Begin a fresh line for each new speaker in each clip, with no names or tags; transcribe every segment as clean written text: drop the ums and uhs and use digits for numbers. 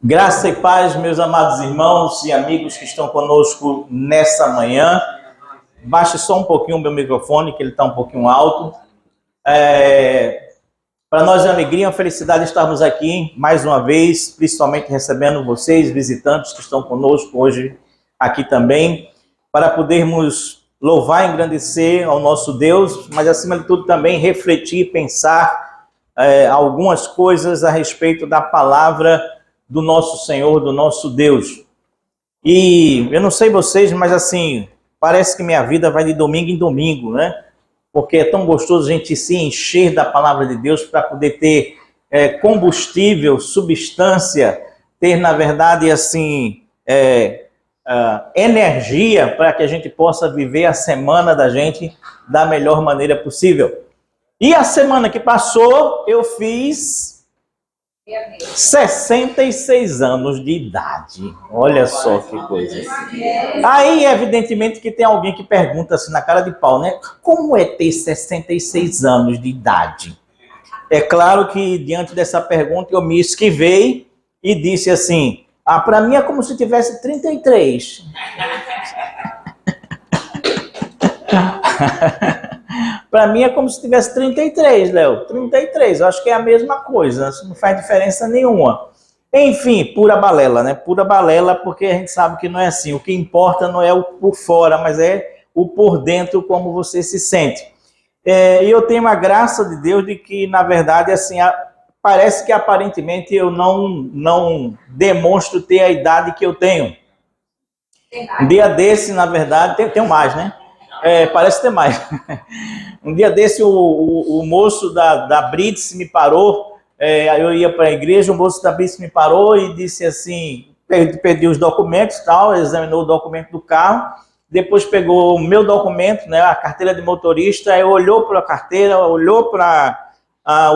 Graça e paz, meus amados irmãos e amigos que estão conosco nessa manhã. Baixe só um pouquinho o meu microfone, que ele está um pouquinho alto. Para nós é uma alegria, uma felicidade estarmos aqui mais uma vez, principalmente recebendo vocês, visitantes que estão conosco hoje aqui também, para podermos louvar e engrandecer ao nosso Deus, mas acima de tudo também refletir, pensar algumas coisas a respeito da palavra do nosso Senhor, do nosso Deus. E eu não sei vocês, mas assim, parece que minha vida vai de domingo em domingo, né? Porque é tão gostoso a gente se encher da palavra de Deus para poder ter combustível, substância, ter, na verdade, assim, energia para que a gente possa viver a semana da gente da melhor maneira possível. E a semana que passou, eu fiz 66 anos de idade. Olha só que coisa. Aí, evidentemente, que tem alguém que pergunta assim na cara de pau, né? Como é ter 66 anos de idade? É claro que, diante dessa pergunta, eu me esquivei e disse assim, para mim é como se tivesse 33. Para mim é como se tivesse 33, Léo. 33, eu acho que é a mesma coisa, não faz diferença nenhuma. Enfim, pura balela, né? Pura balela, porque a gente sabe que não é assim. O que importa não é o por fora, mas é o por dentro, como você se sente. E eu tenho a graça de Deus de que, na verdade, assim, parece que aparentemente eu não demonstro ter a idade que eu tenho. Um dia desse, na verdade, tenho mais, né? Parece ter mais. Um dia desse, o moço da Brits me parou, eu ia para a igreja, o moço da Brits me parou e disse assim, pedi os documentos e tal, examinou o documento do carro, depois pegou o meu documento, né, a carteira de motorista, aí olhou para a carteira, olhou para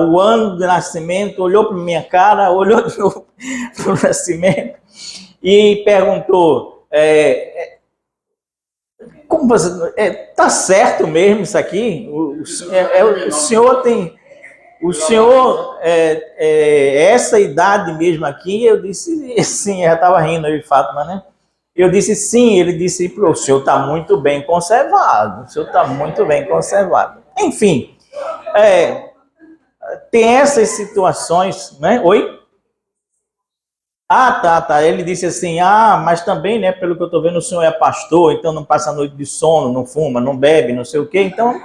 o ano de nascimento, olhou para minha cara, olhou de novo para o nascimento e perguntou... Como você, tá certo mesmo isso aqui? O senhor tem... O senhor essa idade mesmo aqui? Eu disse sim, eu estava rindo aí, Fátima, né? Eu disse sim, ele disse, o senhor está muito bem conservado, o senhor está muito bem conservado. Enfim, tem essas situações, né? Oi? Tá. Ele disse assim, mas também, né, pelo que eu estou vendo, o senhor é pastor, então não passa a noite de sono, não fuma, não bebe, não sei o quê, então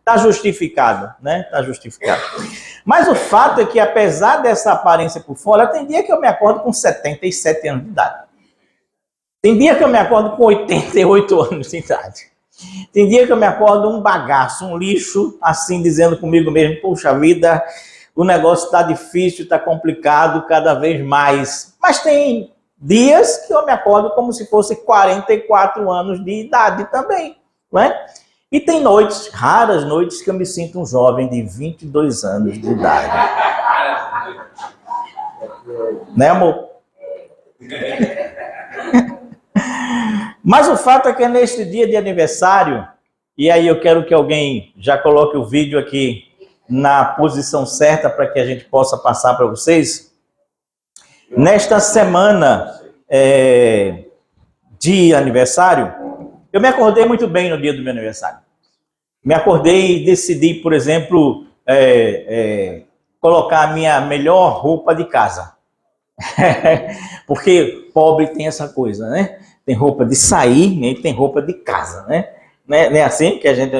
tá justificado, né? Tá justificado. Mas o fato é que, apesar dessa aparência por fora, tem dia que eu me acordo com 77 anos de idade. Tem dia que eu me acordo com 88 anos de idade. Tem dia que eu me acordo um bagaço, um lixo, assim, dizendo comigo mesmo, puxa vida... O negócio está difícil, está complicado cada vez mais. Mas tem dias que eu me acordo como se fosse 44 anos de idade também, não é? E tem noites, raras noites, que eu me sinto um jovem de 22 anos de idade. Né, amor? Mas o fato é que neste dia de aniversário, e aí eu quero que alguém já coloque o vídeo aqui, na posição certa para que a gente possa passar para vocês. Nesta semana de aniversário, eu me acordei muito bem no dia do meu aniversário. Me acordei e decidi, por exemplo, colocar a minha melhor roupa de casa. Porque pobre tem essa coisa, né? Tem roupa de sair, né? E tem roupa de casa, né? Não é assim que a gente,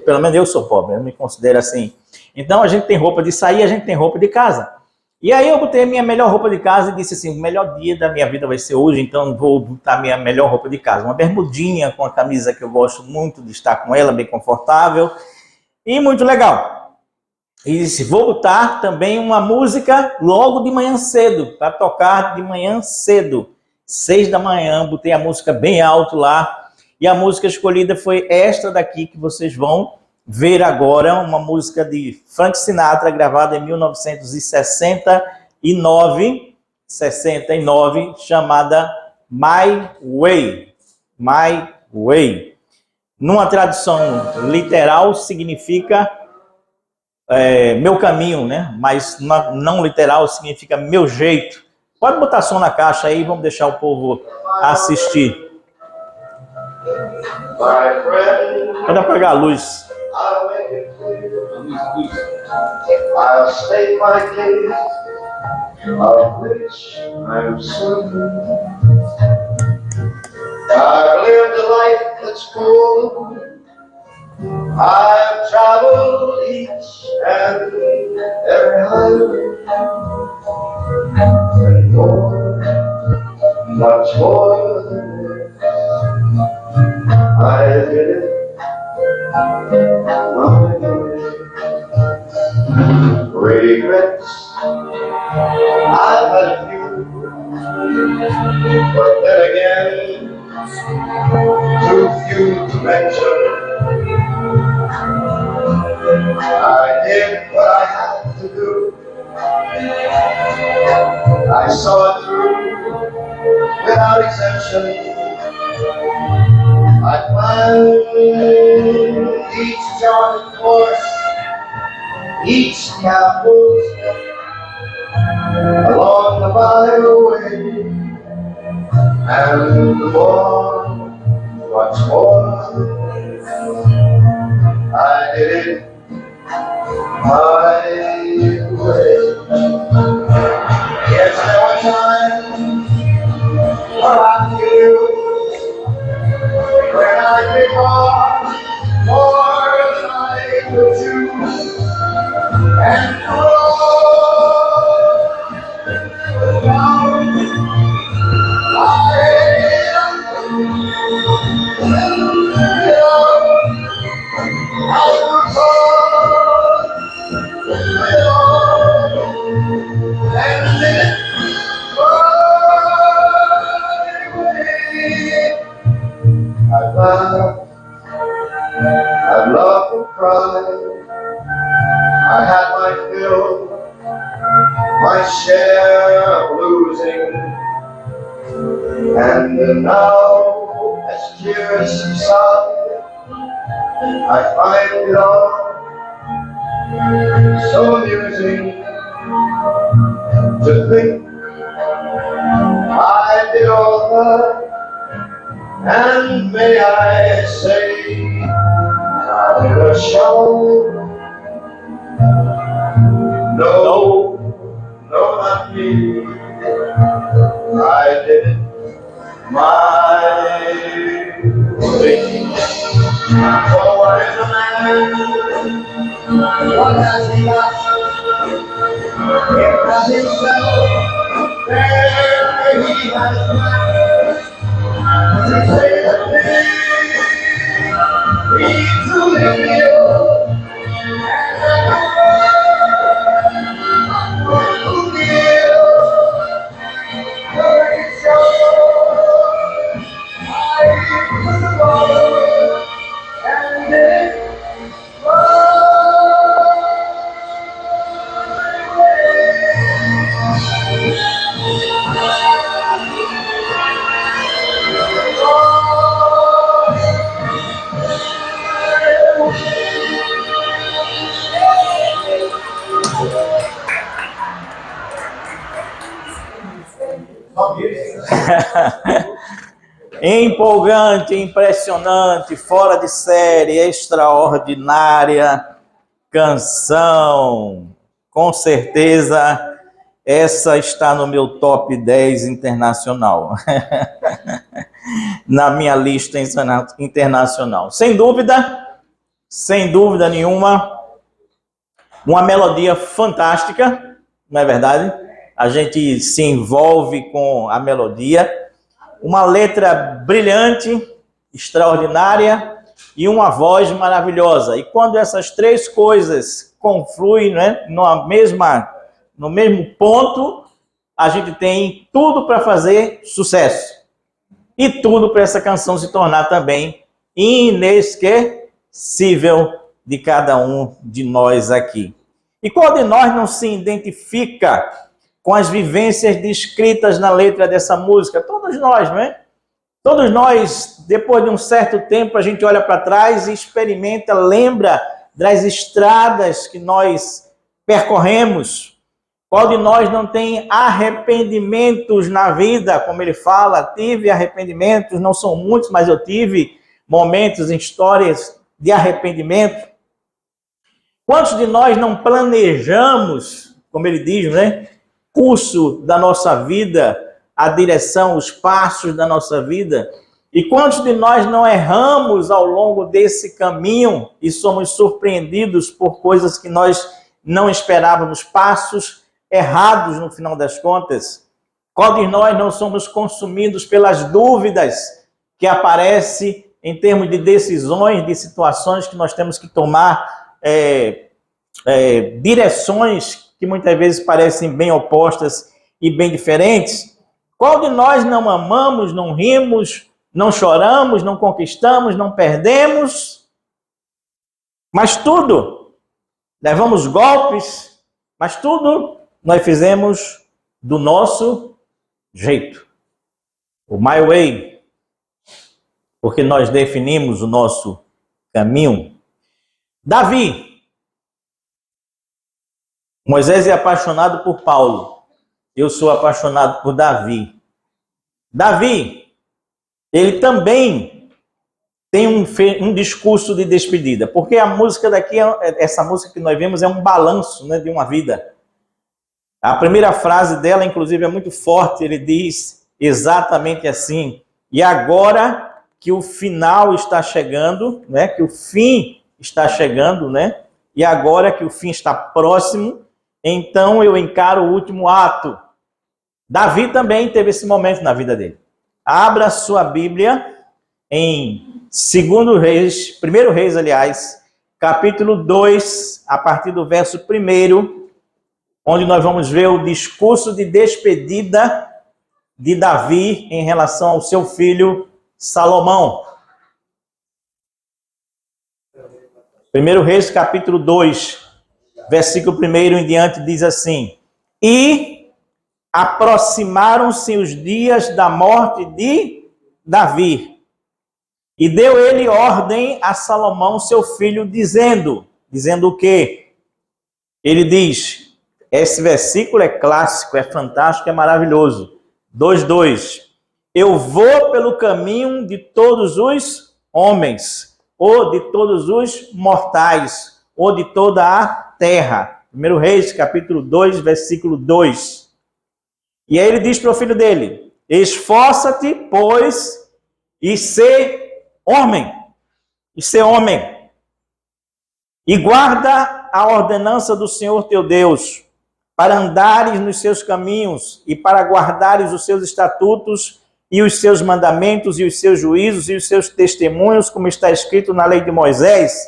pelo menos eu sou pobre, eu me considero assim. Então a gente tem roupa de sair, a gente tem roupa de casa. E aí eu botei a minha melhor roupa de casa e disse assim, o melhor dia da minha vida vai ser hoje, então vou botar a minha melhor roupa de casa. Uma bermudinha com a camisa que eu gosto muito de estar com ela, bem confortável e muito legal. E disse, vou botar também uma música logo de manhã cedo, para tocar de manhã cedo. 6 da manhã, botei a música bem alto lá. E a música escolhida foi esta daqui que vocês vão ver agora, uma música de Frank Sinatra, gravada em 1969, chamada My Way. My Way. Numa tradução literal, significa meu caminho, né? Mas não literal significa meu jeito. Pode botar som na caixa aí, vamos deixar o povo assistir. Pode apagar a luz. I'll state my case, of which I'm certain. I've lived a life that's full. I've traveled each and every highway, and more, much more than this. I did it my way. Regrets, I've had a few, but then again, too few to mention. I did what I had to do. I saw it through without exemption. I planned each charted course, each careful step along the byway, and more, much more. I did it my way. Yes, there were times when I knew when I did more than I could do, and I've loved and cried. I had my fill, my share of losing, and now, as tears subside, I find it all so amusing to think I did all that. And may I say, I did a show. No, not me. I did it my way. For what is a man? What has he got? If not himself, there he has not. To say the thing he truly feels, and who gives courage show. I was alone, and it empolgante, impressionante, fora de série, extraordinária canção. Com certeza, essa está no meu top 10 internacional. Na minha lista internacional. Sem dúvida nenhuma, uma melodia fantástica, não é verdade? A gente se envolve com a melodia, uma letra brilhante, extraordinária e uma voz maravilhosa. E quando essas três coisas confluem, né, no mesmo ponto, a gente tem tudo para fazer sucesso. E tudo para essa canção se tornar também inesquecível de cada um de nós aqui. E qual de nós não se identifica com as vivências descritas na letra dessa música? Todos nós, não é? Todos nós, depois de um certo tempo, a gente olha para trás e experimenta, lembra das estradas que nós percorremos? Qual de nós não tem arrependimentos na vida? Como ele fala, tive arrependimentos, não são muitos, mas eu tive momentos em histórias de arrependimento. Quantos de nós não planejamos, como ele diz, né? Curso da nossa vida, a direção, os passos da nossa vida? E quantos de nós não erramos ao longo desse caminho e somos surpreendidos por coisas que nós não esperávamos, passos errados no final das contas? Qual de nós não somos consumidos pelas dúvidas que aparecem em termos de decisões, de situações que nós temos que tomar, direções que muitas vezes parecem bem opostas e bem diferentes? Qual de nós não amamos, não rimos, não choramos, não conquistamos, não perdemos? Mas tudo, levamos golpes, mas tudo nós fizemos do nosso jeito, o my way, porque nós definimos o nosso caminho. Davi. Moisés é apaixonado por Paulo. Eu sou apaixonado por Davi. Davi, ele também tem um discurso de despedida, porque a música daqui, essa música que nós vemos, é um balanço, né, de uma vida. A primeira frase dela, inclusive, é muito forte. Ele diz exatamente assim: e agora que o final está chegando, né? Que o fim está chegando, né? E agora que o fim está próximo, então eu encaro o último ato. Davi também teve esse momento na vida dele. Abra sua Bíblia em 1 Reis, aliás, capítulo 2, a partir do verso 1, onde nós vamos ver o discurso de despedida de Davi em relação ao seu filho Salomão. 1 Reis, capítulo 2, versículo 1 em diante, diz assim: e aproximaram-se os dias da morte de Davi, e deu ele ordem a Salomão, seu filho, dizendo o quê? Ele diz, esse versículo é clássico, é fantástico, é maravilhoso. 2:2. Eu vou pelo caminho de todos os homens, ou de todos os mortais, ou de toda a terra. 1 Reis, capítulo 2, versículo 2. E aí ele diz para o filho dele: esforça-te, pois, e ser homem. E guarda a ordenança do Senhor teu Deus, para andares nos seus caminhos e para guardares os seus estatutos e os seus mandamentos e os seus juízos e os seus testemunhos, como está escrito na lei de Moisés,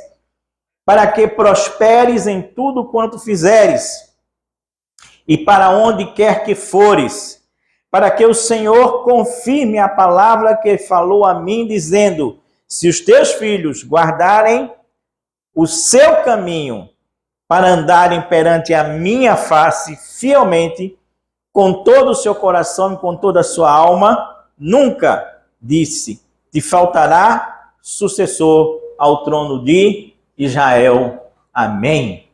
para que prosperes em tudo quanto fizeres e para onde quer que fores, para que o Senhor confirme a palavra que falou a mim, dizendo: se os teus filhos guardarem o seu caminho para andarem perante a minha face fielmente, com todo o seu coração e com toda a sua alma, nunca, disse, te faltará sucessor ao trono de Israel. Amém.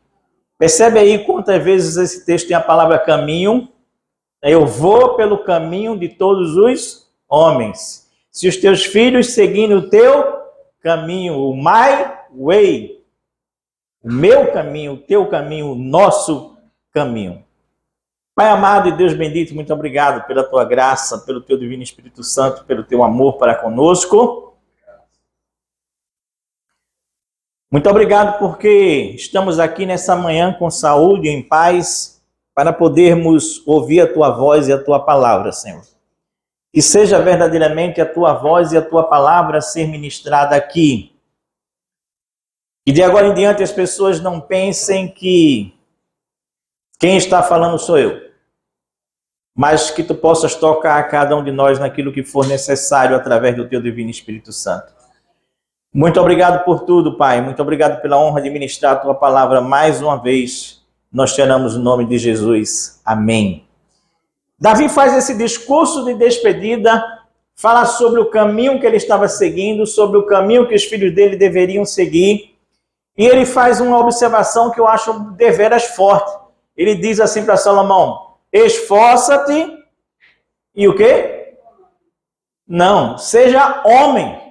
Percebe aí quantas vezes esse texto tem a palavra caminho? Eu vou pelo caminho de todos os homens. Se os teus filhos seguirem o teu caminho, o my way, o meu caminho, o teu caminho, o nosso caminho. Pai amado e Deus bendito, muito obrigado pela tua graça, pelo teu divino Espírito Santo, pelo teu amor para conosco. Muito obrigado porque estamos aqui nessa manhã com saúde, em paz, para podermos ouvir a tua voz e a tua palavra, Senhor. Que seja verdadeiramente a tua voz e a tua palavra a ser ministrada aqui. E de agora em diante as pessoas não pensem que quem está falando sou eu, mas que tu possas tocar a cada um de nós naquilo que for necessário através do teu divino Espírito Santo. Muito obrigado por tudo, Pai. Muito obrigado pela honra de ministrar a tua palavra mais uma vez. Nós te oramos no nome de Jesus. Amém. Davi faz esse discurso de despedida, fala sobre o caminho que ele estava seguindo, sobre o caminho que os filhos dele deveriam seguir. E ele faz uma observação que eu acho deveras forte. Ele diz assim para Salomão: esforça-te e o quê? Não, seja homem.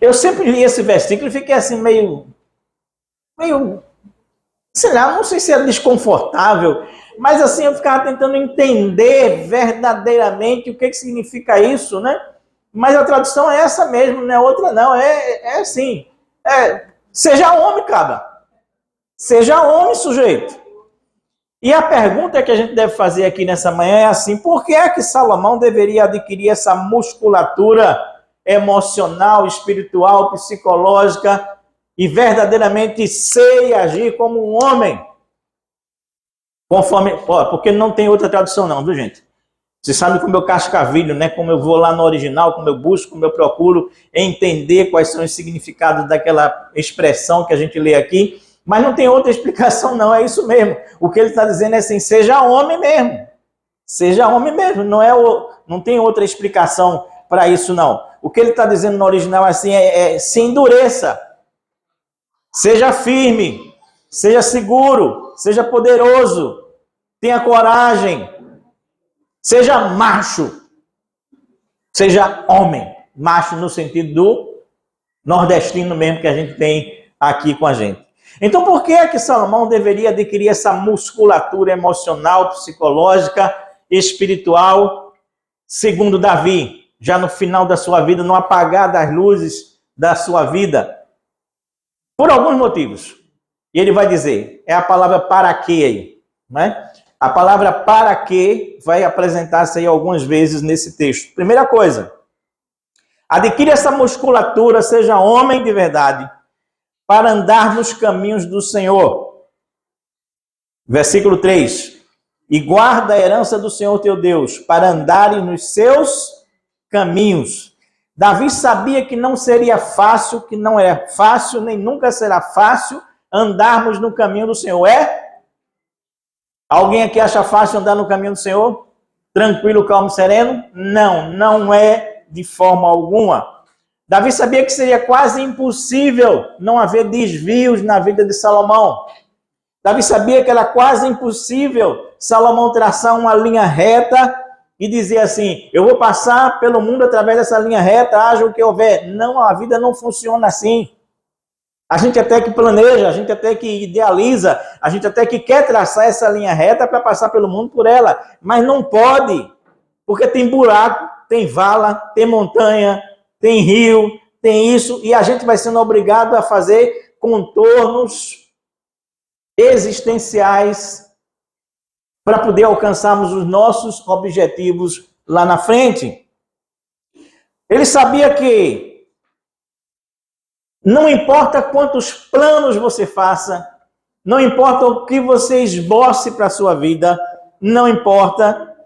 Eu sempre li esse versículo e fiquei assim meio, sei lá, não sei se era desconfortável, mas assim eu ficava tentando entender verdadeiramente o que significa isso, né? Mas a tradução é essa mesmo, não é outra não, é assim, seja homem, cara, seja homem, sujeito. E a pergunta que a gente deve fazer aqui nessa manhã é assim: por que é que Salomão deveria adquirir essa musculatura emocional, espiritual, psicológica e verdadeiramente ser e agir como um homem? Conforme, porque não tem outra tradução não, viu gente? Você sabe como eu cascavilho, né? Como eu vou lá no original, como eu busco, como eu procuro entender quais são os significados daquela expressão que a gente lê aqui. Mas não tem outra explicação não, é isso mesmo. O que ele está dizendo é assim: seja homem mesmo. Seja homem mesmo, não tem outra explicação para isso não. O que ele está dizendo no original assim se endureça. Seja firme, seja seguro, seja poderoso, tenha coragem, seja macho, seja homem. Macho no sentido do nordestino mesmo que a gente tem aqui com a gente. Então, por que é que Salomão deveria adquirir essa musculatura emocional, psicológica, espiritual, segundo Davi, já no final da sua vida, no apagar das luzes da sua vida? Por alguns motivos. E ele vai dizer, é a palavra para quê aí, né? A palavra para quê vai apresentar-se aí algumas vezes nesse texto. Primeira coisa, adquire essa musculatura, seja homem de verdade, para andar nos caminhos do Senhor. Versículo 3. E guarda a herança do Senhor teu Deus, para andares nos seus caminhos. Davi sabia que não seria fácil, que não é fácil, nem nunca será fácil andarmos no caminho do Senhor. Alguém aqui acha fácil andar no caminho do Senhor? Tranquilo, calmo, sereno? Não, não é de forma alguma. Davi sabia que seria quase impossível não haver desvios na vida de Salomão. Davi sabia que era quase impossível Salomão traçar uma linha reta e dizer assim: eu vou passar pelo mundo através dessa linha reta, haja o que houver. Não, a vida não funciona assim. A gente até que planeja, a gente até que idealiza, a gente até que quer traçar essa linha reta para passar pelo mundo por ela, mas não pode, porque tem buraco, tem vala, tem montanha, tem rio, tem isso, e a gente vai sendo obrigado a fazer contornos existenciais para poder alcançarmos os nossos objetivos lá na frente. Ele sabia que não importa quantos planos você faça, não importa o que você esboce para a sua vida, não importa,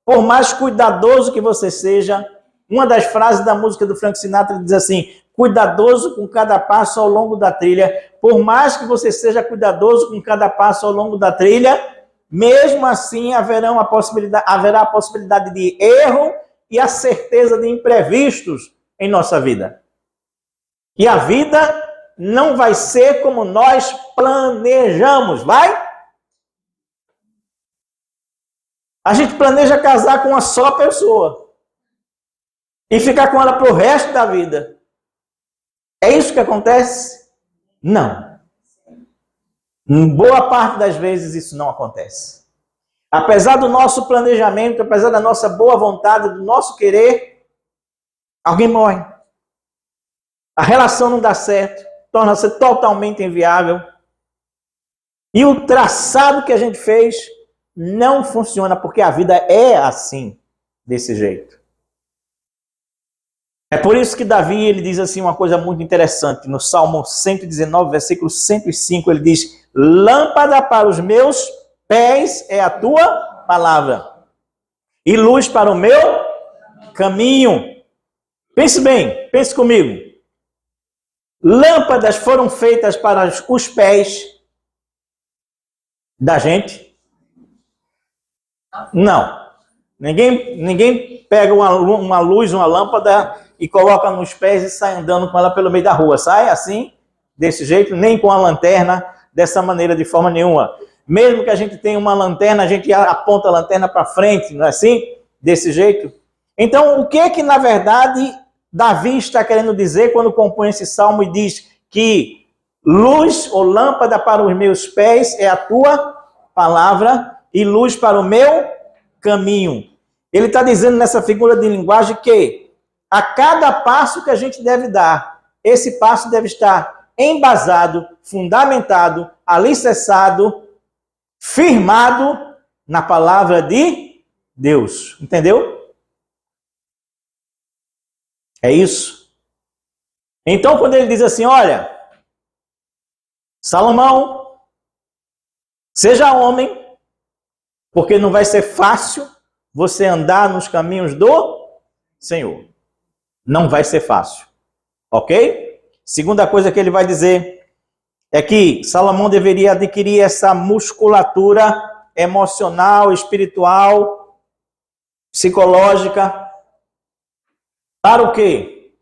por mais cuidadoso que você seja. Uma das frases da música do Frank Sinatra diz assim: cuidadoso com cada passo ao longo da trilha. Por mais que você seja cuidadoso com cada passo ao longo da trilha, mesmo assim haverá a possibilidade de erro e a certeza de imprevistos em nossa vida. E a vida não vai ser como nós planejamos, vai? A gente planeja casar com uma só pessoa e ficar com ela para o resto da vida. É isso que acontece? Não. Em boa parte das vezes isso não acontece. Apesar do nosso planejamento, apesar da nossa boa vontade, do nosso querer, alguém morre. A relação não dá certo, torna-se totalmente inviável. E o traçado que a gente fez não funciona, porque a vida é assim, desse jeito. É por isso que Davi ele diz assim uma coisa muito interessante. No Salmo 119, versículo 105, ele diz: lâmpada para os meus pés é a tua palavra, e luz para o meu caminho. Pense bem, pense comigo. Lâmpadas foram feitas para os pés da gente? Não. Ninguém pega uma luz, uma lâmpada e coloca nos pés e sai andando com ela pelo meio da rua. Sai assim, desse jeito, nem com a lanterna, dessa maneira, de forma nenhuma. Mesmo que a gente tenha uma lanterna, a gente aponta a lanterna para frente, não é assim? Desse jeito. Então, o que na verdade, Davi está querendo dizer quando compõe esse salmo e diz que luz ou lâmpada para os meus pés é a tua palavra e luz para o meu caminho. Ele está dizendo nessa figura de linguagem que a cada passo que a gente deve dar, esse passo deve estar embasado, fundamentado, alicerçado, firmado na palavra de Deus. Entendeu? É isso. Então, quando ele diz assim, olha, Salomão, seja homem, porque não vai ser fácil você andar nos caminhos do Senhor. Não vai ser fácil. Ok? Segunda coisa que ele vai dizer é que Salomão deveria adquirir essa musculatura emocional, espiritual, psicológica. Para o quê?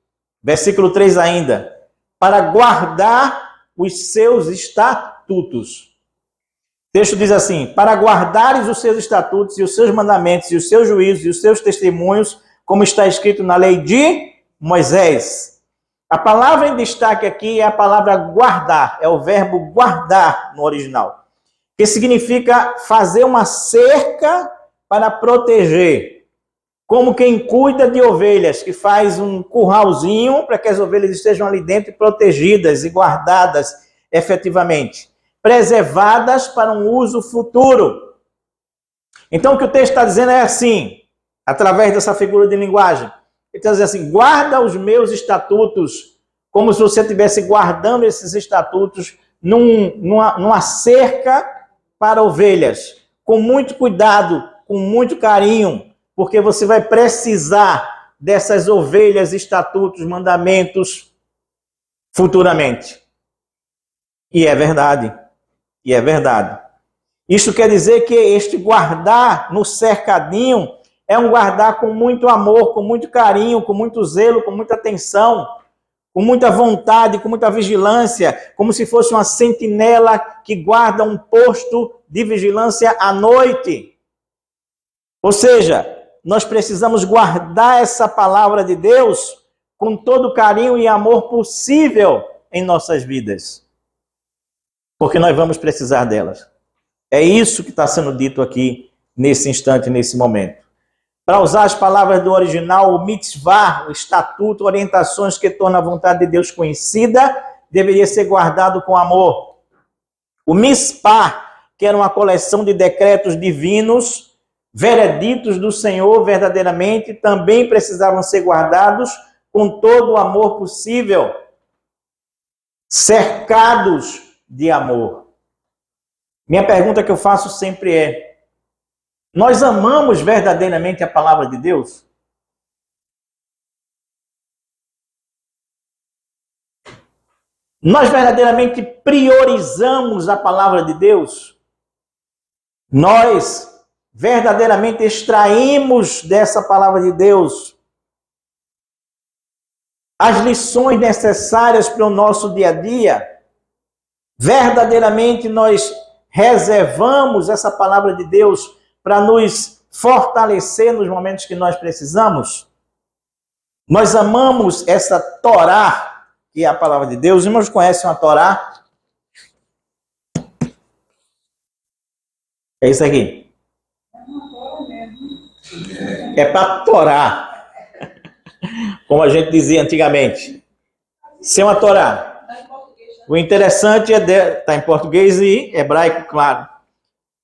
Versículo 3 ainda. Para guardar os seus estatutos. O texto diz assim, para guardares os seus estatutos e os seus mandamentos e os seus juízos e os seus testemunhos, como está escrito na lei de Moisés. A palavra em destaque aqui é a palavra guardar, é o verbo guardar no original, que significa fazer uma cerca para proteger, como quem cuida de ovelhas, que faz um curralzinho para que as ovelhas estejam ali dentro protegidas e guardadas efetivamente, preservadas para um uso futuro. Então o que o texto está dizendo é assim, através dessa figura de linguagem, ele está dizendo assim, guarda os meus estatutos, como se você estivesse guardando esses estatutos numa cerca para ovelhas, com muito cuidado, com muito carinho, porque você vai precisar dessas ovelhas, estatutos, mandamentos futuramente. E é verdade. E é verdade. Isso quer dizer que este guardar no cercadinho é um guardar com muito amor, com muito carinho, com muito zelo, com muita atenção, com muita vontade, com muita vigilância, como se fosse uma sentinela que guarda um posto de vigilância à noite. Ou seja, nós precisamos guardar essa palavra de Deus com todo o carinho e amor possível em nossas vidas. Porque nós vamos precisar delas. É isso que está sendo dito aqui, nesse instante, nesse momento. Para usar as palavras do original, o mitzvah, o estatuto, orientações que tornam a vontade de Deus conhecida, deveria ser guardado com amor. O mispah, que era uma coleção de decretos divinos, vereditos do Senhor verdadeiramente, também precisavam ser guardados com todo o amor possível, cercados de amor. Minha pergunta que eu faço sempre é, nós amamos verdadeiramente a palavra de Deus? Nós verdadeiramente priorizamos a palavra de Deus? Nós verdadeiramente extraímos dessa palavra de Deus as lições necessárias para o nosso dia a dia? Verdadeiramente nós reservamos essa palavra de Deus para nos fortalecer nos momentos que nós precisamos? Nós amamos essa Torá, que é a palavra de Deus. Os irmãos conhecem a Torá? É isso aqui. É para Torá. Como a gente dizia antigamente. Ser uma Torá. O interessante é... Está em português e hebraico, claro.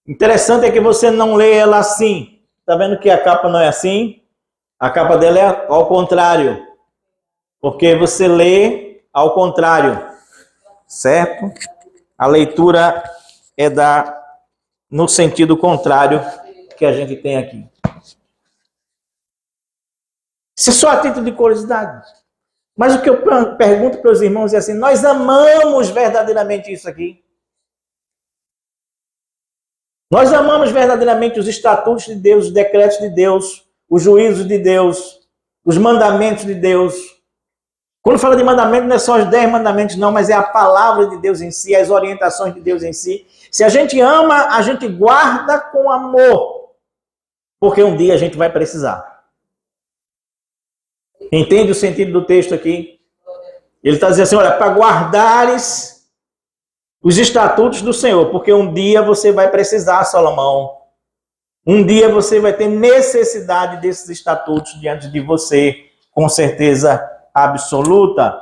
Interessante é que você não lê ela assim. Está vendo que a capa não é assim? A capa dela é ao contrário. Porque você lê ao contrário. Certo? A leitura é no sentido contrário que a gente tem aqui. Isso é só a título de curiosidade. Mas o que eu pergunto para os irmãos é assim, nós amamos verdadeiramente isso aqui? Nós amamos verdadeiramente os estatutos de Deus, os decretos de Deus, os juízos de Deus. os mandamentos de Deus. Quando fala de mandamento, não é só os 10 mandamentos, não, mas é a palavra de Deus em si, as orientações de Deus em si. Se a gente ama, a gente guarda com amor, porque um dia a gente vai precisar. Entende o sentido do texto aqui? Ele está dizendo assim, olha, para guardares os estatutos do Senhor, porque um dia você vai precisar, Salomão. Um dia você vai ter necessidade desses estatutos diante de você, com certeza absoluta.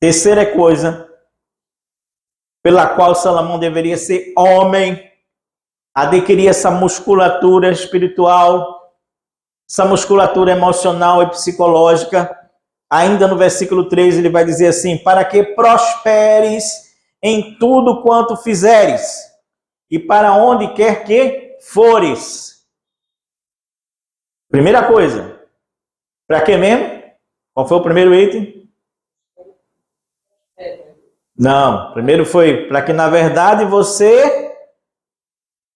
Terceira coisa pela qual Salomão deveria ser homem, adquirir essa musculatura espiritual, essa musculatura emocional e psicológica. Ainda no versículo 3 ele vai dizer assim, para que prosperes em tudo quanto fizeres e para onde quer que fores. Primeira coisa, para que mesmo? Qual foi o primeiro item? Não, primeiro foi para que na verdade você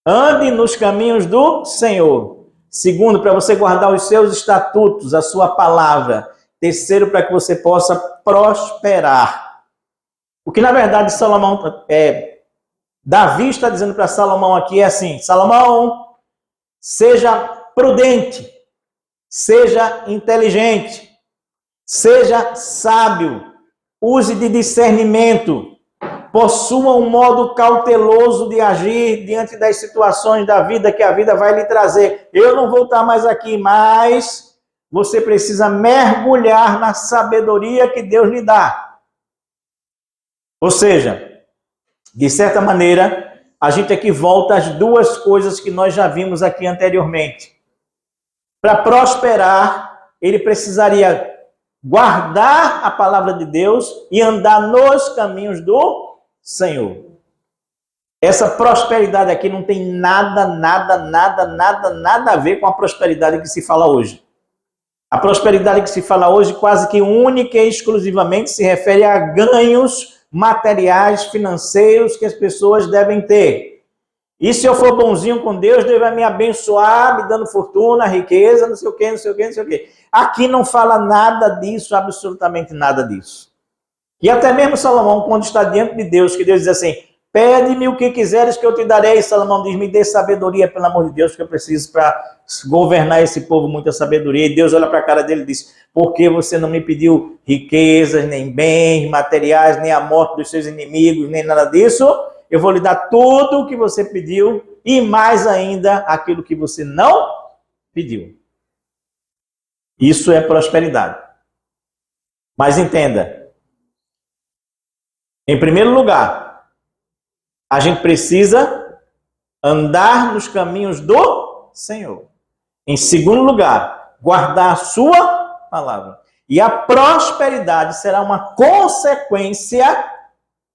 ande nos caminhos do Senhor. Segundo, para você guardar os seus estatutos, a sua palavra. Terceiro, para que você possa prosperar. O que na verdade Davi está dizendo para Salomão aqui é assim, Salomão, seja prudente, seja inteligente, seja sábio, use de discernimento, possua um modo cauteloso de agir diante das situações da vida que a vida vai lhe trazer. Eu não vou estar mais aqui, mas você precisa mergulhar na sabedoria que Deus lhe dá. Ou seja, de certa maneira, a gente aqui volta às duas coisas que nós já vimos aqui anteriormente. Para prosperar, ele precisaria guardar a palavra de Deus e andar nos caminhos do Senhor. Essa prosperidade aqui não tem nada a ver com a prosperidade que se fala hoje. A prosperidade que se fala hoje quase que única e exclusivamente se refere a ganhos materiais, financeiros que as pessoas devem ter. E se eu for bonzinho com Deus, Deus vai me abençoar, me dando fortuna, riqueza, não sei o quê, não sei o quê, não sei o quê. Aqui não fala nada disso, absolutamente nada disso. E até mesmo Salomão, quando está diante de Deus, que Deus diz assim, pede-me o que quiseres que eu te darei. Salomão diz, me dê sabedoria, pelo amor de Deus, que eu preciso para governar esse povo, muita sabedoria. E Deus olha para a cara dele e diz, por que você não me pediu riquezas, nem bens materiais, nem a morte dos seus inimigos, nem nada disso? Eu vou lhe dar tudo o que você pediu e mais ainda aquilo que você não pediu. Isso é prosperidade. Mas entenda, em primeiro lugar, a gente precisa andar nos caminhos do Senhor. Em segundo lugar, guardar a sua palavra. E a prosperidade será uma consequência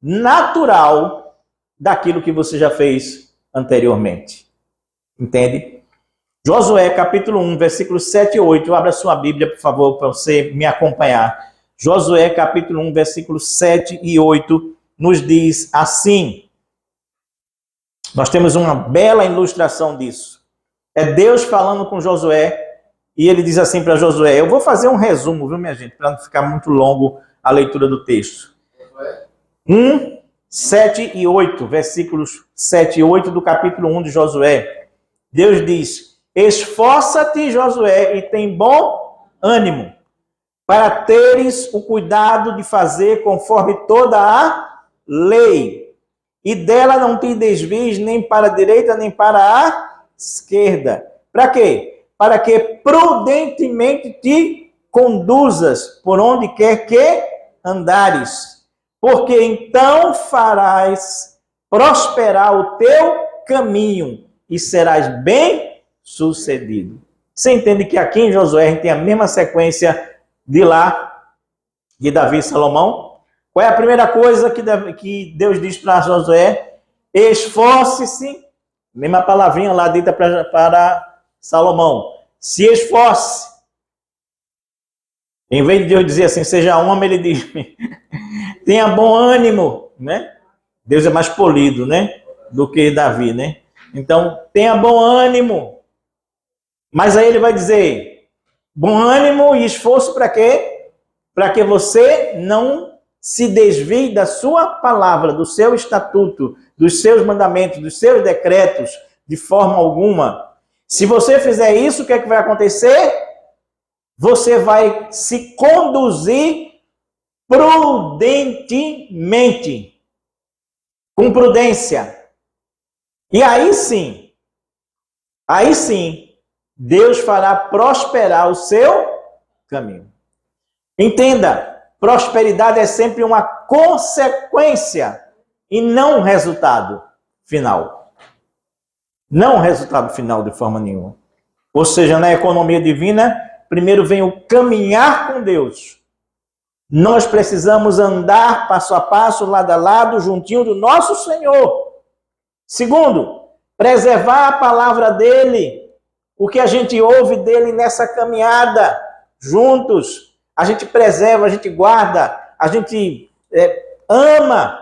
natural daquilo que você já fez anteriormente. Entende? Josué, capítulo 1, versículos 7 e 8. Abra sua Bíblia, por favor, para você me acompanhar. Josué, capítulo 1, versículos 7 e 8, nos diz assim. Nós temos uma bela ilustração disso. É Deus falando com Josué, e ele diz assim para Josué, eu vou fazer um resumo, viu, minha gente, para não ficar muito longo a leitura do texto. 1, 7 e 8, versículos 7 e 8 do capítulo 1 de Josué. Deus diz, esforça-te, Josué, e tem bom ânimo, para teres o cuidado de fazer conforme toda a lei, e dela não te desvies nem para a direita, nem para a esquerda. Para quê? Para que prudentemente te conduzas por onde quer que andares. Porque então farás prosperar o teu caminho e serás bem sucedido. Você entende que aqui em Josué a gente tem a mesma sequência de lá, de Davi e Salomão? Qual é a primeira coisa que Deus diz para Josué? Esforce-se, mesma palavrinha lá dita para Salomão. Se esforce. Em vez de Deus dizer assim, seja homem, ele diz, tenha bom ânimo, né? Deus é mais polido, né? Do que Davi, né? Então, tenha bom ânimo. Mas aí ele vai dizer, bom ânimo e esforço para quê? Para que você não se desvie da sua palavra, do seu estatuto, dos seus mandamentos, dos seus decretos, de forma alguma. Se você fizer isso, o que é que vai acontecer? Você vai se conduzir prudentemente, com prudência. E aí sim, Deus fará prosperar o seu caminho. Entenda, prosperidade é sempre uma consequência e não um resultado final. Não um resultado final de forma nenhuma. Ou seja, na economia divina, primeiro vem o caminhar com Deus. Nós precisamos andar passo a passo, lado a lado, juntinho do nosso Senhor. Segundo, preservar a palavra dele, o que a gente ouve dele nessa caminhada, juntos. A gente preserva, a gente guarda, a gente ama.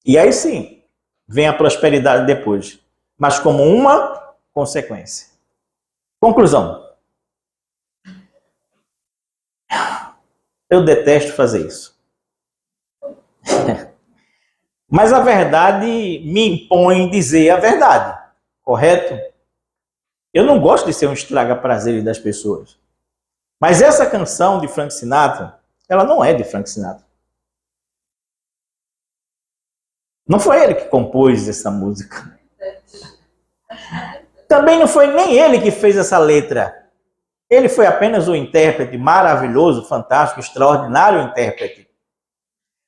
E aí sim, vem a prosperidade depois. Mas como uma consequência. Conclusão. Eu detesto fazer isso. Mas a verdade me impõe dizer a verdade. Correto? Eu não gosto de ser um estraga-prazeres das pessoas. Mas essa canção de Frank Sinatra, ela não é de Frank Sinatra. Não foi ele que compôs essa música. Também não foi nem ele que fez essa letra. Ele foi apenas um intérprete maravilhoso, fantástico, extraordinário intérprete.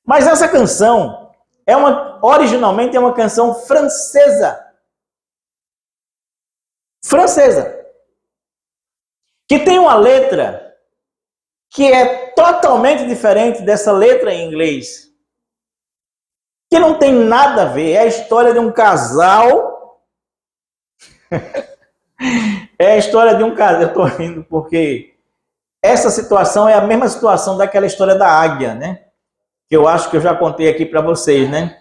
Mas essa canção originalmente é uma canção francesa. Francesa. Que tem uma letra que é totalmente diferente dessa letra em inglês. Que não tem nada a ver. É a história de um casal. É a história de um casal. Eu estou rindo porque essa situação é a mesma situação daquela história da águia, né? Que eu acho que eu já contei aqui para vocês, né?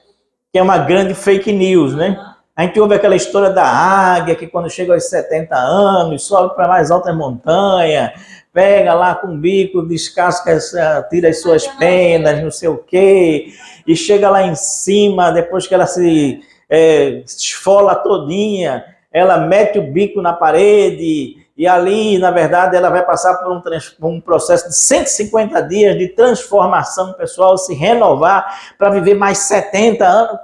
Que é uma grande fake news, né? A gente ouve aquela história da águia que quando chega aos 70 anos, sobe para mais altas montanhas, pega lá com o bico, descasca, tira as suas penas, não sei o quê, e chega lá em cima, depois que ela se esfola todinha, ela mete o bico na parede, e ali, na verdade, ela vai passar por um processo de 150 dias de transformação pessoal, se renovar para viver mais 70 anos.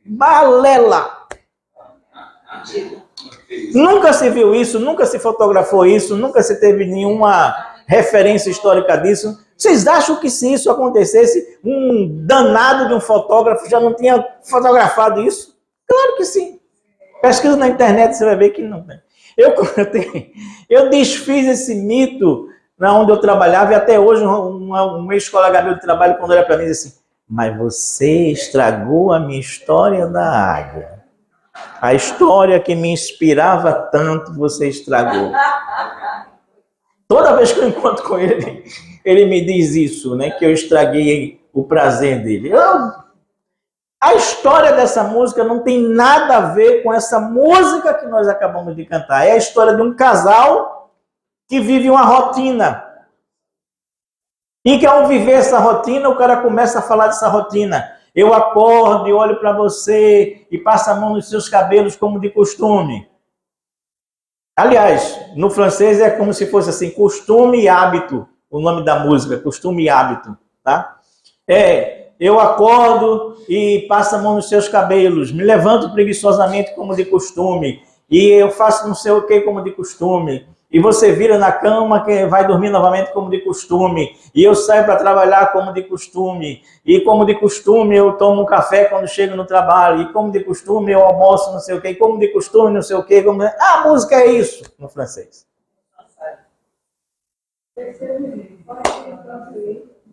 Balela! Nunca se viu isso, nunca se fotografou isso, nunca se teve nenhuma referência histórica disso. Vocês acham que se isso acontecesse, um danado de um fotógrafo já não tinha fotografado isso? Claro que sim. Pesquisa na internet, você vai ver que não tem. Eu desfiz esse mito na onde eu trabalhava e até hoje um ex-colega meu de trabalho, quando olha para mim, diz assim, mas você estragou a minha história da água. A história que me inspirava tanto, você estragou. Toda vez que eu encontro com ele, ele me diz isso, né? Que eu estraguei o prazer dele. A história dessa música não tem nada a ver com essa música que nós acabamos de cantar. É a história de um casal que vive uma rotina. E que ao viver essa rotina, o cara começa a falar dessa rotina. Eu acordo e olho para você e passo a mão nos seus cabelos como de costume. Aliás, no francês é como se fosse assim, costume e hábito. O nome da música, costume e hábito. Tá? Eu acordo e passo a mão nos seus cabelos, me levanto preguiçosamente como de costume, e eu faço não sei o que como de costume, e você vira na cama que vai dormir novamente como de costume, e eu saio para trabalhar como de costume, e como de costume eu tomo um café quando chego no trabalho, e como de costume eu almoço não sei o que, como de costume não sei o que, a música é isso, no francês.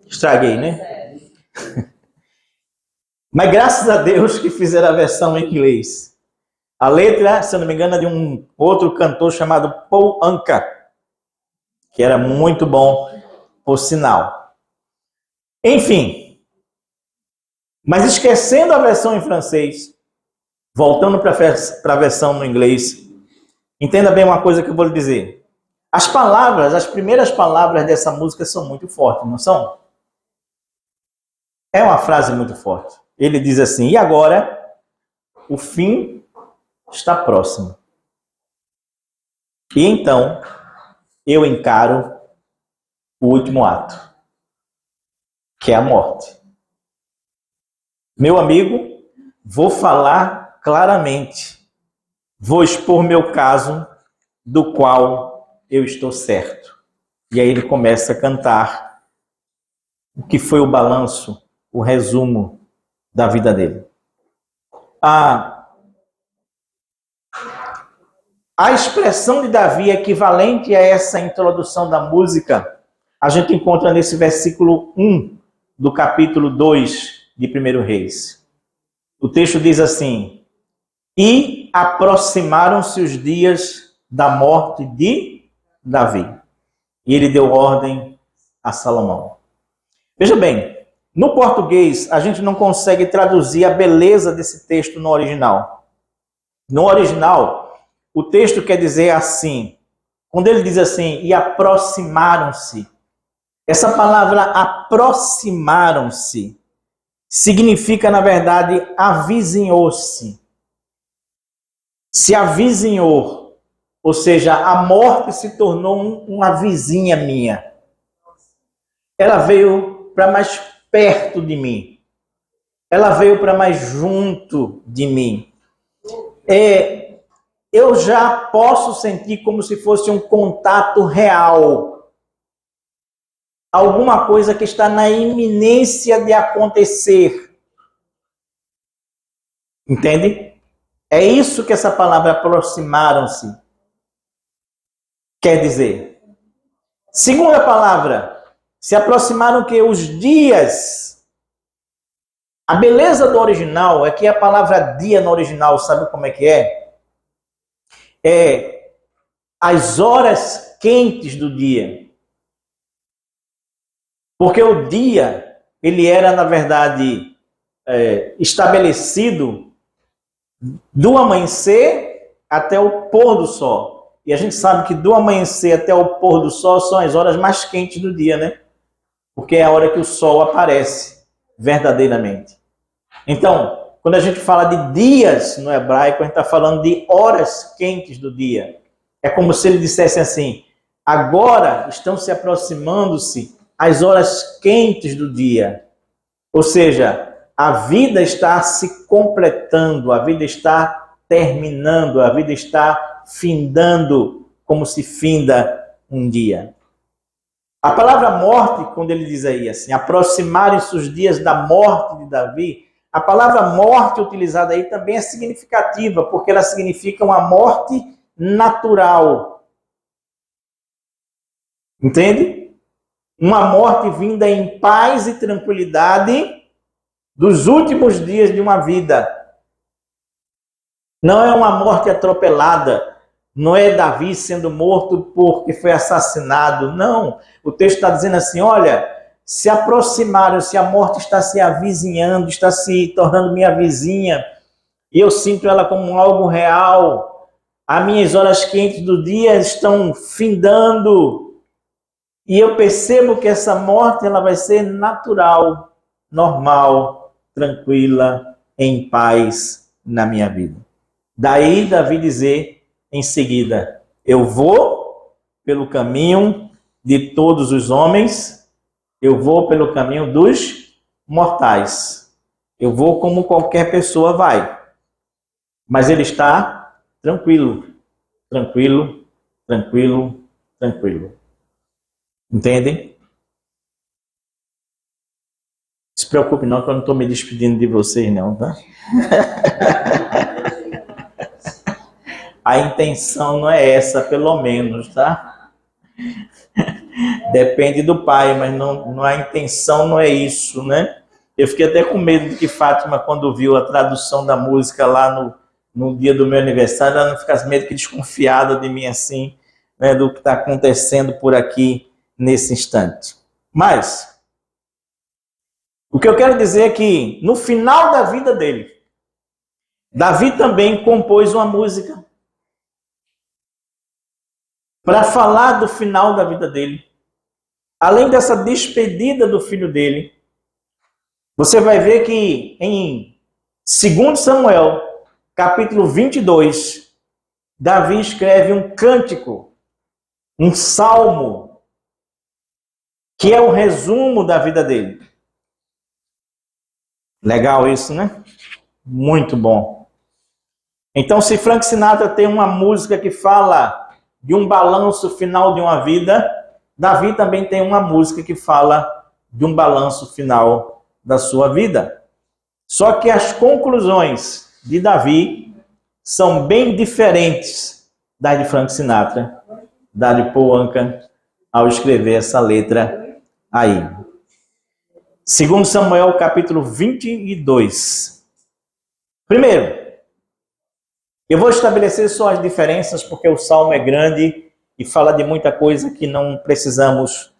Estraguei, né? Mas graças a Deus que fizeram a versão em inglês. A letra, se eu não me engano, é de um outro cantor chamado Paul Anka, que era muito bom, por sinal. Enfim, mas esquecendo a versão em francês, voltando para a versão no inglês, Entenda bem uma coisa que eu vou lhe dizer. As palavras, as primeiras palavras dessa música são muito fortes, não são? É uma frase muito forte. Ele diz assim: e agora o fim está próximo. E então eu encaro o último ato, que é a morte. Meu amigo, vou falar claramente. Vou expor meu caso, do qual eu estou certo. E aí ele começa a cantar o que foi o balanço, o resumo da vida dele. A expressão de Davi equivalente a essa introdução da música, a gente encontra nesse versículo 1 do capítulo 2 de 1 Reis. O texto diz assim: e aproximaram-se os dias da morte de Davi. E ele deu ordem a Salomão. Veja bem, no português a gente não consegue traduzir a beleza desse texto no original. No original, o texto quer dizer assim, quando ele diz assim, e aproximaram-se, essa palavra aproximaram-se significa, na verdade, avizinhou-se. Se avizinhou, ou seja, a morte se tornou uma vizinha minha. Ela veio para mais perto de mim. Ela veio para mais junto de mim. Eu já posso sentir como se fosse um contato real. Alguma coisa que está na iminência de acontecer. Entende? É isso que essa palavra aproximaram-se quer dizer. Segunda palavra, se aproximaram que os dias. A beleza do original é que a palavra dia no original, sabe como é que é? É as horas quentes do dia. Porque o dia, ele era, na verdade, estabelecido do amanhecer até o pôr do sol. E a gente sabe que do amanhecer até o pôr do sol são as horas mais quentes do dia, né? Porque é a hora que o sol aparece verdadeiramente. Então, quando a gente fala de dias no hebraico, a gente está falando de horas quentes do dia. É como se ele dissesse assim: agora estão se aproximando-se as horas quentes do dia. Ou seja, a vida está se completando, a vida está terminando, a vida está findando como se finda um dia. A palavra morte, quando ele diz aí assim, aproximarem-se os dias da morte de Davi, a palavra morte utilizada aí também é significativa, porque ela significa uma morte natural. Entende? Uma morte vinda em paz e tranquilidade dos últimos dias de uma vida. Não é uma morte atropelada. Não é Davi sendo morto porque foi assassinado. Não. O texto está dizendo assim, olha, se aproximaram, se a morte está se avizinhando, está se tornando minha vizinha, e eu sinto ela como algo real. As minhas horas quentes do dia estão findando. E eu percebo que essa morte ela vai ser natural, normal, tranquila, em paz na minha vida. Daí Davi dizer em seguida, eu vou pelo caminho de todos os homens, eu vou pelo caminho dos mortais. Eu vou como qualquer pessoa vai. Mas ele está tranquilo, tranquilo, tranquilo, tranquilo. Entendem? Se preocupe não, que eu não estou me despedindo de vocês não, tá? A intenção não é essa, pelo menos, tá? Depende do pai, mas não, a intenção não é isso, né? Eu fiquei até com medo de que Fátima, quando viu a tradução da música lá no dia do meu aniversário, ela não ficasse meio que desconfiada de mim assim, né, do que está acontecendo por aqui nesse instante. Mas, o que eu quero dizer é que, no final da vida dele, Davi também compôs uma música. para falar do final da vida dele. Além dessa despedida do filho dele, você vai ver que em 2 Samuel, capítulo 22, Davi escreve um cântico, um salmo, que é o resumo da vida dele. Legal isso, né? Muito bom. Então, se Frank Sinatra tem uma música que fala de um balanço final de uma vida, Davi também tem uma música que fala de um balanço final da sua vida. Só que as conclusões de Davi são bem diferentes das de Frank Sinatra, da de Paul Anka, ao escrever essa letra aí. 2 Samuel, capítulo 22. Primeiro, eu vou estabelecer só as diferenças, porque o salmo é grande e fala de muita coisa que não precisamos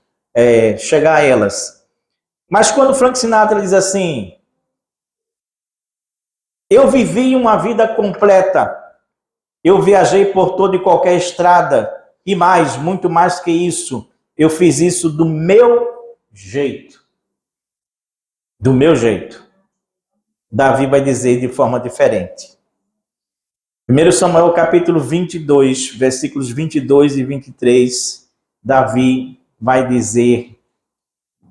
chegar a elas. Mas quando Frank Sinatra diz assim: eu vivi uma vida completa, eu viajei por toda e qualquer estrada, e mais, muito mais que isso, eu fiz isso do meu jeito. Do meu jeito. Davi vai dizer de forma diferente. 1 Samuel capítulo 22, versículos 22 e 23, Davi vai dizer: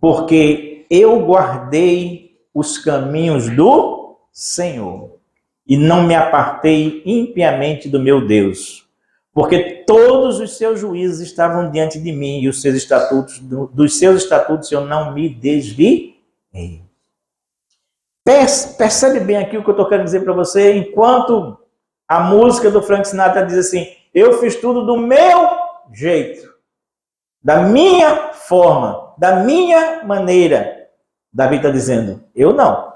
porque eu guardei os caminhos do Senhor e não me apartei impiamente do meu Deus, porque todos os seus juízos estavam diante de mim e os seus estatutos, dos seus estatutos eu não me desviei. Percebe bem aqui o que eu estou querendo dizer para você? Enquanto a música do Frank Sinatra diz assim: eu fiz tudo do meu jeito, da minha forma, da minha maneira. Davi está dizendo: eu não.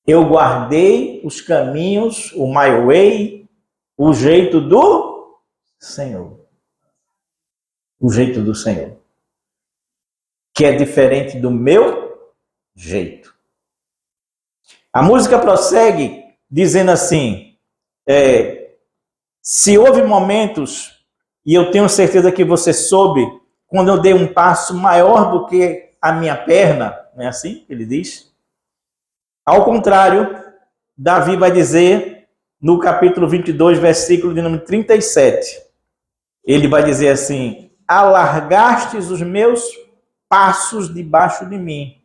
Eu guardei os caminhos, o my way, o jeito do Senhor. O jeito do Senhor. Que é diferente do meu jeito. A música prossegue dizendo assim: se houve momentos, e eu tenho certeza que você soube, quando eu dei um passo maior do que a minha perna, não é assim que ele diz? Ao contrário, Davi vai dizer no capítulo 22, versículo de número 37, ele vai dizer assim: alargastes os meus passos debaixo de mim,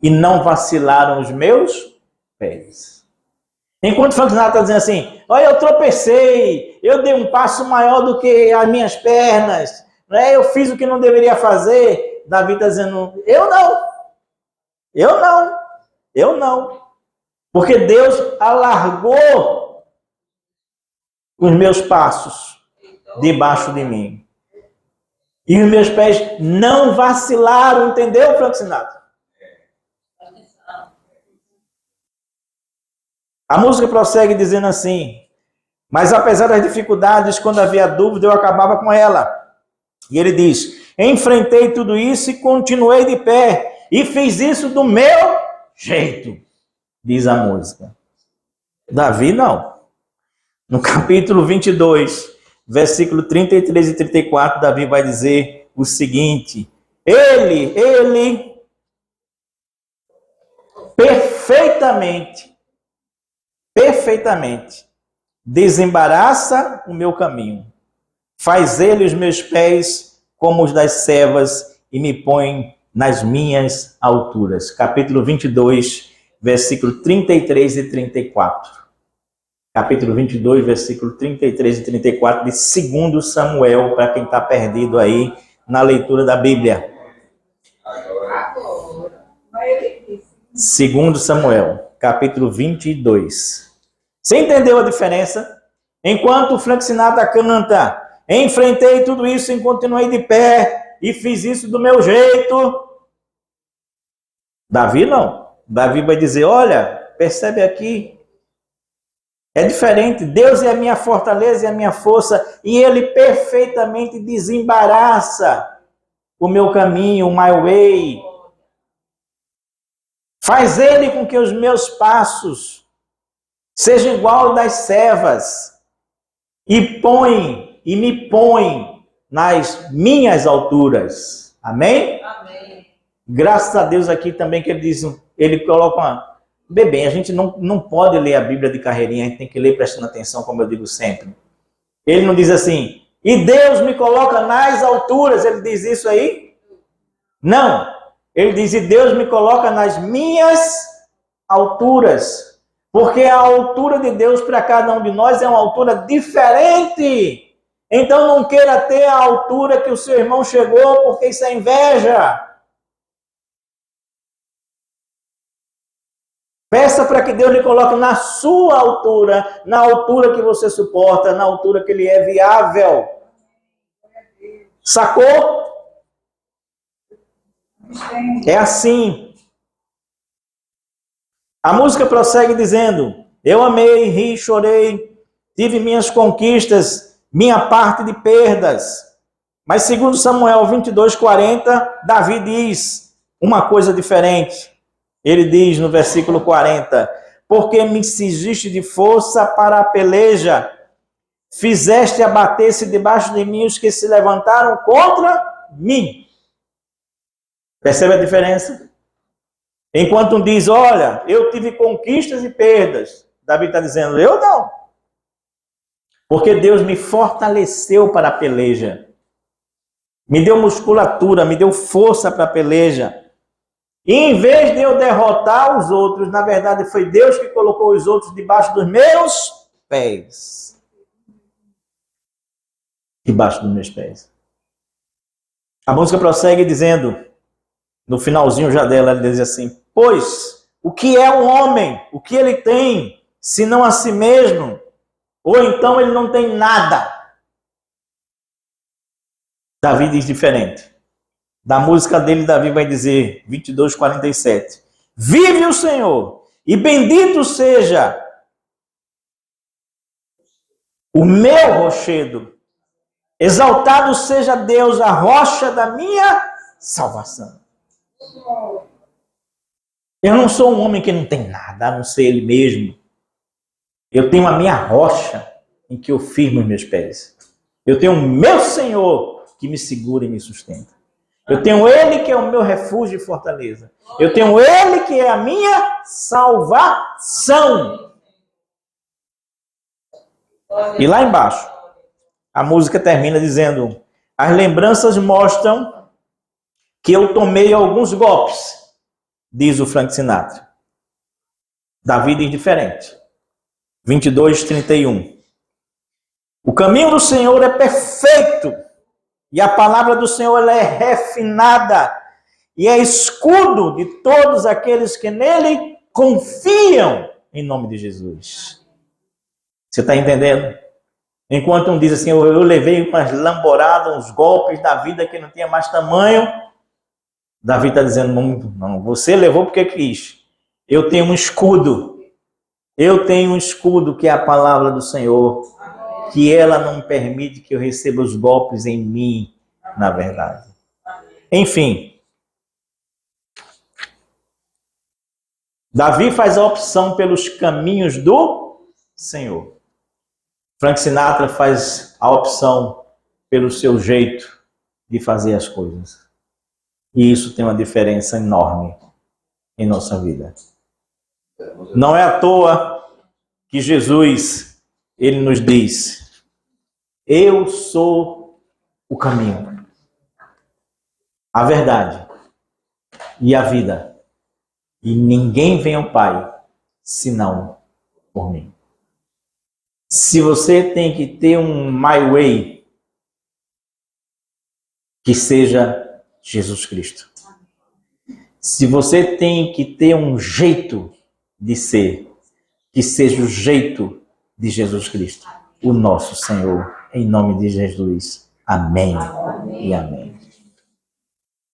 e não vacilaram os meus pés. Enquanto o Frank Sinatra está dizendo assim: olha, eu tropecei, eu dei um passo maior do que as minhas pernas, né? Eu fiz o que não deveria fazer. Davi está dizendo: eu não, eu não, eu não. Porque Deus alargou os meus passos debaixo de mim. E os meus pés não vacilaram, entendeu, Frank Sinatra? A música prossegue dizendo assim: mas apesar das dificuldades, quando havia dúvida, eu acabava com ela. E ele diz: enfrentei tudo isso e continuei de pé, e fiz isso do meu jeito, diz a música. Davi não. No capítulo 22, versículo 33 e 34, Davi vai dizer o seguinte: ele perfeitamente desembaraça o meu caminho, faz ele os meus pés como os das servas e me põe nas minhas alturas. Capítulo 22, versículo 33 e 34. Capítulo 22, versículo 33 e 34 de 2 Samuel, para quem está perdido aí na leitura da Bíblia. 2 Samuel, capítulo 22. Você entendeu a diferença? Enquanto o Frank Sinatra canta: enfrentei tudo isso e continuei de pé e fiz isso do meu jeito. Davi não. Davi vai dizer: olha, percebe aqui, é diferente. Deus é a minha fortaleza e a minha força, e Ele perfeitamente desembaraça o meu caminho, o my way. Faz Ele com que os meus passos sejam igual das servas e põe e me põe nas minhas alturas. Amém?
Amém.
Graças a Deus aqui também que ele diz, ele coloca uma... Bem, a gente não pode ler a Bíblia de carreirinha, a gente tem que ler prestando atenção, como eu digo sempre. Ele não diz assim, e Deus me coloca nas alturas, ele diz isso aí? Não. Ele diz, e Deus me coloca nas minhas alturas. Porque a altura de Deus para cada um de nós é uma altura diferente. Então não queira ter a altura que o seu irmão chegou, porque isso é inveja. Peça para que Deus lhe coloque na sua altura, na altura que você suporta, na altura que lhe é viável. Sacou? É assim. A música prossegue dizendo, eu amei, ri, chorei, tive minhas conquistas, minha parte de perdas. Mas segundo Samuel 22:40, Davi diz uma coisa diferente. Ele diz no versículo 40, porque me cingiste de força para a peleja, fizeste abater-se debaixo de mim os que se levantaram contra mim. Percebe a diferença? Enquanto um diz, olha, eu tive conquistas e perdas, Davi está dizendo, eu não. Porque Deus me fortaleceu para a peleja. Me deu musculatura, me deu força para a peleja. E em vez de eu derrotar os outros, na verdade foi Deus que colocou os outros debaixo dos meus pés. Debaixo dos meus pés. A música prossegue dizendo, no finalzinho já dela, ele diz assim, pois o que é um homem, o que ele tem, senão a si mesmo, ou então ele não tem nada. Davi diz diferente. Da música dele, Davi vai dizer, 22:47, vive o Senhor, e bendito seja o meu rochedo, exaltado seja Deus, a rocha da minha salvação. Eu não sou um homem que não tem nada, a não ser ele mesmo. Eu tenho a minha rocha em que eu firmo os meus pés. Eu tenho o meu Senhor que me segura e me sustenta. Eu tenho Ele que é o meu refúgio e fortaleza. Eu tenho Ele que é a minha salvação. E lá embaixo, a música termina dizendo, as lembranças mostram que eu tomei alguns golpes, diz o Frank Sinatra. Da vida indiferente. 22:31. O caminho do Senhor é perfeito. E a palavra do Senhor ela é refinada e é escudo de todos aqueles que nele confiam em nome de Jesus. Você está entendendo? Enquanto um diz assim, eu levei umas lamboradas, uns golpes da vida que não tinha mais tamanho, Davi está dizendo, não, você levou porque quis. Eu tenho um escudo. Eu tenho um escudo que é a palavra do Senhor. Que ela não permite que eu receba os golpes em mim, na verdade. Enfim. Davi faz a opção pelos caminhos do Senhor. Frank Sinatra faz a opção pelo seu jeito de fazer as coisas. E isso tem uma diferença enorme em nossa vida. Não é à toa que Jesus, ele nos diz, eu sou o caminho, a verdade e a vida. E ninguém vem ao Pai, senão por mim. Se você tem que ter um my way, que seja Jesus Cristo. Se você tem que ter um jeito de ser, que seja o jeito de Jesus Cristo, o nosso Senhor. Em nome de Jesus. Amém. E amém.